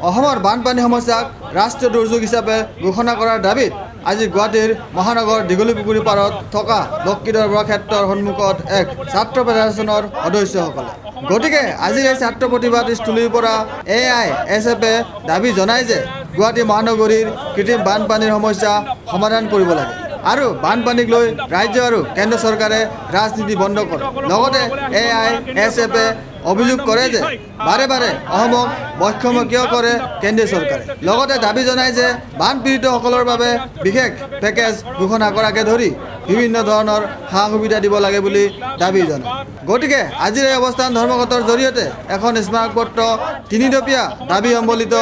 অসমৰ বানপানী সমস্যাক ৰাষ্ট্ৰীয় দুৰ্যোগ হিচাপে ঘোষণা কৰাৰ দাবীত আজি গুৱাহাটীৰ মহানগৰ দীঘলীপুখুৰী পাৰত থকা লক্ষীধৰ বৰা ক্ষেত্ৰৰ সন্মুখত এক ছাত্ৰ ফেডাৰেশ্যনৰ সদস্যসকলে গতিকে আজিৰ এই ছাত্ৰ প্ৰতিবাদস্থলীৰ পৰা AISFে দাবী জনায় যে গুৱাহাটী মহানগৰীৰ কৃত্ৰিম বানপানীৰ সমস্যা সমাধান কৰিব লাগে আৰু বানপানীক লৈ ৰাজ্য আৰু কেন্দ্ৰ চৰকাৰে ৰাজনীতি বন্ধ কৰে। লগতে AISFে অভিযোগ কৰে যে বাৰে বাৰে অসমক বৈষম্য কিয় কৰে কেন্দ্ৰীয় চৰকাৰে। লগতে দাবী জনায় যে বানপীড়িতসকলৰ বাবে বিশেষ পেকেজ ঘোষণা কৰাকে ধৰি বিভিন্ন ধৰণৰ সা সুবিধা দিব লাগে বুলি দাবী জনায়। গতিকে আজিৰ এই অৱস্থান ধৰ্মঘটৰ জৰিয়তে এখন স্মাৰকপত্ৰ তিনিদপীয়া দাবী সম্বলিত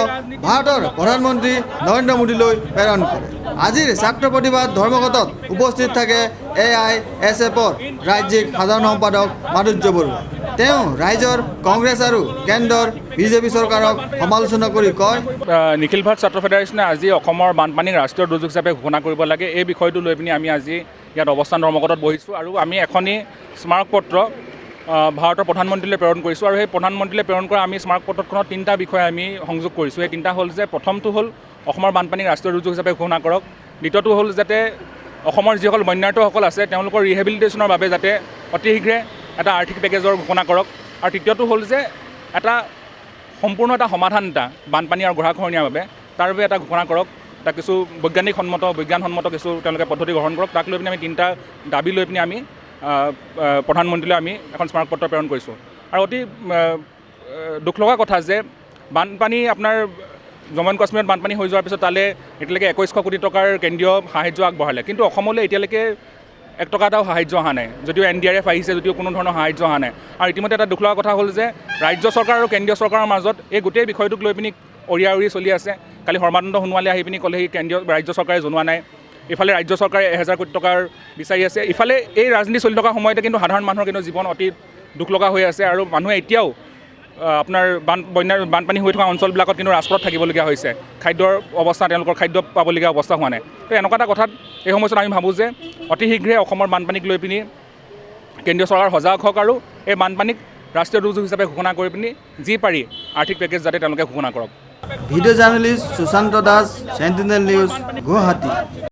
ভাৰতৰ প্ৰধানমন্ত্ৰী নৰেন্দ্ৰ মোদীলৈ প্ৰেৰণ কৰে। আজিৰ ছাত্ৰ প্ৰতিবাদ ধৰ্মঘটত উপস্থিত থাকে AISFৰ ৰাজ্যিক সাধাৰণ সম্পাদক মাধুৰ্য বৰুৱা। তেওঁ ৰাইজৰ কংগ্ৰেছ আৰু কেন্দ্ৰৰ বিজেপি চৰকাৰক সমালোচনা কৰি কয়, নিখিল ভাৰত ছাত্ৰ ফেডাৰেশ্যনে আজি অসমৰ বানপানীক ৰাষ্ট্ৰীয় দুৰ্যোগ হিচাপে ঘোষণা কৰিব লাগে, এই বিষয়টো লৈ পিনি আমি আজি ইয়াত অৱস্থান ধৰ্মঘটত বহিছোঁ আৰু আমি এখনি স্মাৰকপত্ৰ ভাৰতৰ প্ৰধানমন্ত্ৰীলৈ প্ৰেৰণ কৰিছোঁ। আৰু সেই প্ৰধানমন্ত্ৰীলৈ প্ৰেৰণ কৰা আমি স্মাৰকপত্ৰখনত তিনিটা বিষয় আমি সংযোগ কৰিছোঁ। এই তিনিটা হ'ল যে প্ৰথমটো হ'ল অসমৰ বানপানীক ৰাষ্ট্ৰীয় দুৰ্যোগ হিচাপে ঘোষণা কৰক, দ্বিতীয়টো হ'ল যাতে অসমৰ যিসকল বন্যাৰ্থসকল আছে তেওঁলোকৰ ৰিহেবিলিটেশ্যনৰ বাবে যাতে অতি শীঘ্ৰে এটা আৰ্থিক পেকেজৰ ঘোষণা কৰক, আৰু তৃতীয়টো হ'ল যে এটা সম্পূৰ্ণ এটা সমাধান বানপানী আৰু গৰাখহনীয়াৰ বাবে তাৰ বাবে এটা ঘোষণা কৰক, এটা কিছু বিজ্ঞানসন্মত কিছু তেওঁলোকে পদ্ধতি গ্ৰহণ কৰক। তাক লৈ পিনি আমি তিনিটা দাবী লৈ পিনি আমি প্ৰধানমন্ত্ৰীলৈ আমি এখন স্মাৰকপত্ৰ প্ৰেৰণ কৰিছোঁ। আৰু অতি দুখ লগা কথা যে বানপানী আপোনাৰ জম্মু এণ্ড কাশ্মীৰত বানপানী হৈ যোৱাৰ পিছত তালৈ এতিয়ালৈকে 2100 কোটি টকাৰ কেন্দ্ৰীয় সাহায্য আগবঢ়ালে, কিন্তু অসমলৈ এতিয়ালৈকে 1 টকা এটাও সাহায্য অহা নাই। যদিও NDRF আহিছে, যদিও কোনো ধৰণৰ সাহায্য অহা নাই। আৰু ইতিমধ্যে এটা দুখ লগা কথা হ'ল যে ৰাজ্য চৰকাৰ আৰু কেন্দ্ৰীয় চৰকাৰৰ মাজত এই গোটেই বিষয়টোক লৈ পিনি অঁৰিয়া চলি আছে। কালি সৰ্বানন্দ সোণোৱালে আহি পিনি ক'লে ৰাজ্য চৰকাৰে জনোৱা নাই, ইফালে ৰাজ্য চৰকাৰে 1000 কোটি টকাৰ বিচাৰি আছে। ইফালে এই ৰাজনীতি চলি থকা সময়তে কিন্তু সাধাৰণ মানুহৰ কিন্তু জীৱন অতি দুখ লগা হৈ আছে আৰু মানুহে এতিয়াও আপোনাৰ বানপানী হৈ থকা অঞ্চলবিলাকত কিন্তু ৰাজপথত থাকিবলগীয়া হৈছে। খাদ্যৰ অৱস্থা, তেওঁলোকৰ খাদ্য পাবলগীয়া অৱস্থা হোৱা নাই। তো এনেকুৱা এটা কথাত এই সময়ছোৱাত আমি ভাবোঁ যে অতি শীঘ্ৰে অসমৰ বানপানীক লৈ পিনি কেন্দ্ৰীয় চৰকাৰ সজাগ হওক আৰু এই বানপানীক ৰাষ্ট্ৰীয় দুৰ্যোগ হিচাপে ঘোষণা কৰি পিনি যি পাৰি আৰ্থিক পেকেজ যাতে তেওঁলোকে ঘোষণা কৰক। Video' journalist Sushanta Das, Sentinel news, Guwahati.